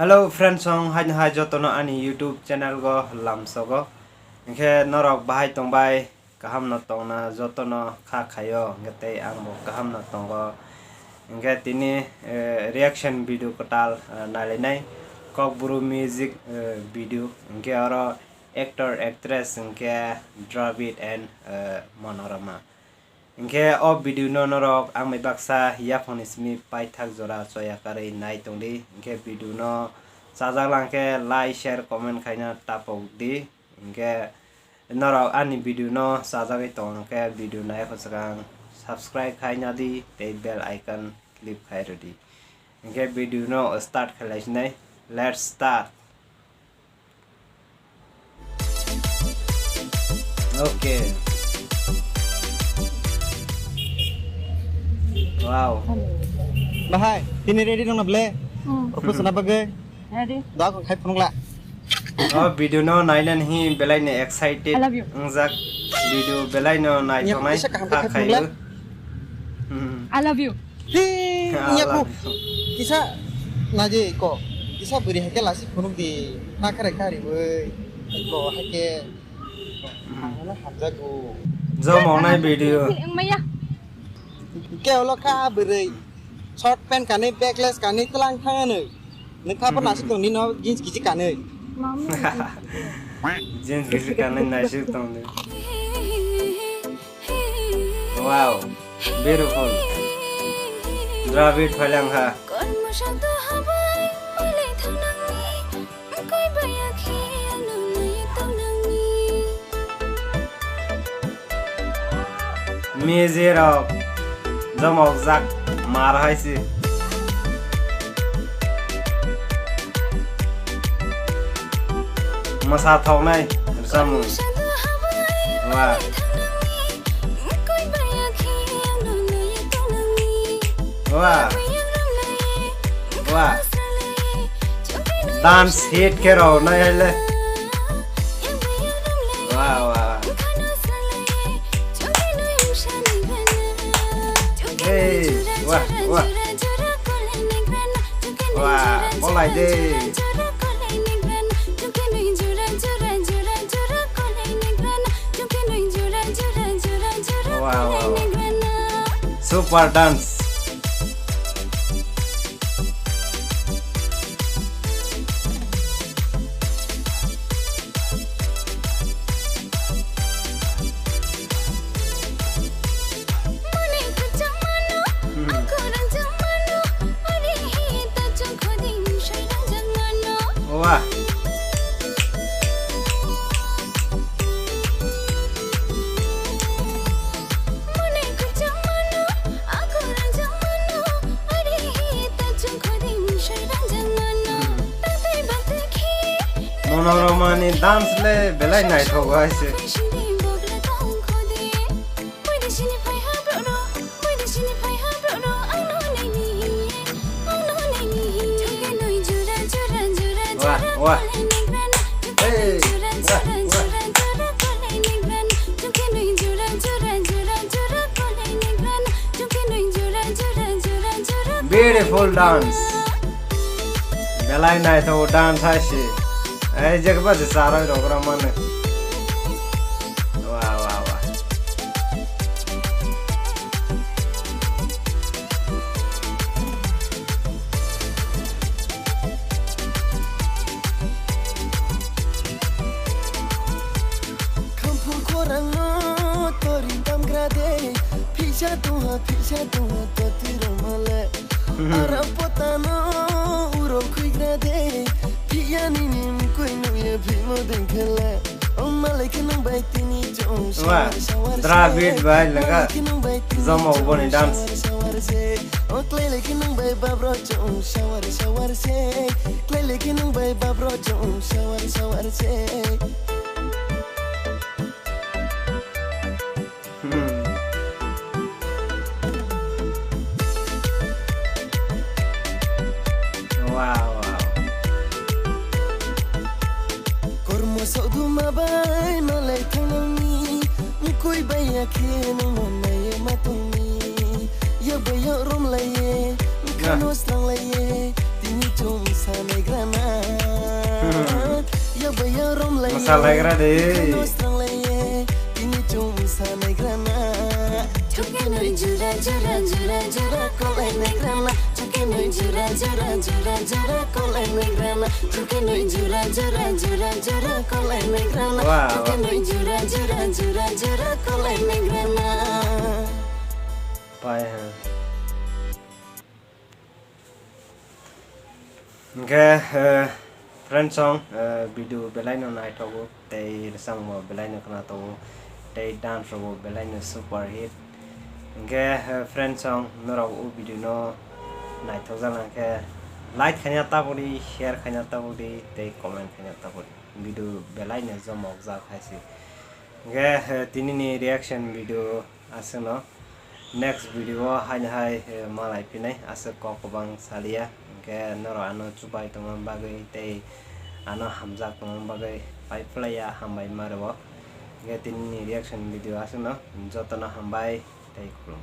Hello friends song hai jotono ani YouTube channel go lamsogo inke norok bahai tongbai kaham no tongna jotono kha khayo ngate angbo kaham no tongo inke tini reaction video kotal nalinai kaubru music video inke aro actor actress inke Dravid and Manorama inke o video no norok ang may baksa yapon ismi pai thak jora soya kare nai tongdi inke video no sajak langke like share comment khaina tapok di inke norok ani video no sajak tongke video nai khosakang subscribe khaina di te bell icon click khairo di inke video no start khalai let's start. Okay. Wow. Bahai, ini ready dong nable. Propose na bagay. Ready? Dah ko khai phone la. Oh video no nailan hi belai ne excited. I love you. Ngzak video belai no nai thonai kha khaiu. I love you. Hi, nya ko. Kisa naje ko. Kisa beri hake lasi phone di. Na kare kare wei. Ko hake. Ana hamza ko. Jo monai video. Ang maya. Keo lo ka beri. Short pant kane backless kane telang thang ane.นึกภาพว่าnasib tong ni no jeans kisi kane. Jeans kisi kane nasib tong ni. Wow, beautiful. Dravid phalang ha. Kormo Saduha bai ole thanangni koi baya khi anu nai tonangni Mezerok jamok jak mar haisi. Masa thonai samu. Wah. Wah. Wah. Dance hit kero nai hele. Wah wah. Hey, wah wah. Wah, mulai deh. Wow, wow. Super dance. Wah. Manorama ni dance le belai nai thoga ase. Wah wah. Hey. Wah wah. Beautiful dance. Belai nai tho dance ase. Ay jagba se sara rogra mane. Wow wow wow. Kampung korang no tori dam grade. Pisha tuha totiro male. Arab potano uro kui grade. Piani nim kui no ye phimo denkhle. Omale kinung bai tini jong. Wah, Dravid bai laga zamo boni dance. Oklele kinung bai babro jong shawar se. Klele kinung bai babro jong shawar se. Wow wow. Kormo Saduha bai malai thanangni koi baya khi anu nai matungni ya baya rom lai kano strang lai tini chung sanai grana ya baya rom lai Masalah kira deh. strong lai ini chung sanai grana chuke noi jura jura jura jura kolai nei grana chuke noi jura jura jura jura kolai nei grana chuke noi jura jura jura jura kolai nei grana chuke noi jura jura jura jura kolai nei grana Pai ha. Okay, friend song video belai no night ago tei sang mo belai no kana to tei dance ago belai no super hit. Okay, friend song no rago video no night to jang ke like khanya ta bodi share khanya ta bodi tei comment khanya ta bodi video belai no jomok ja khaisi. Okay, tini ni reaction video aseno next video hanya hai malai pinai asa ko bang salia ke noro ano chubai tong bagai tei ano hamjak tong bagai pai playa hambai marbo ge tin reaction video asno jotona hambai tei kulum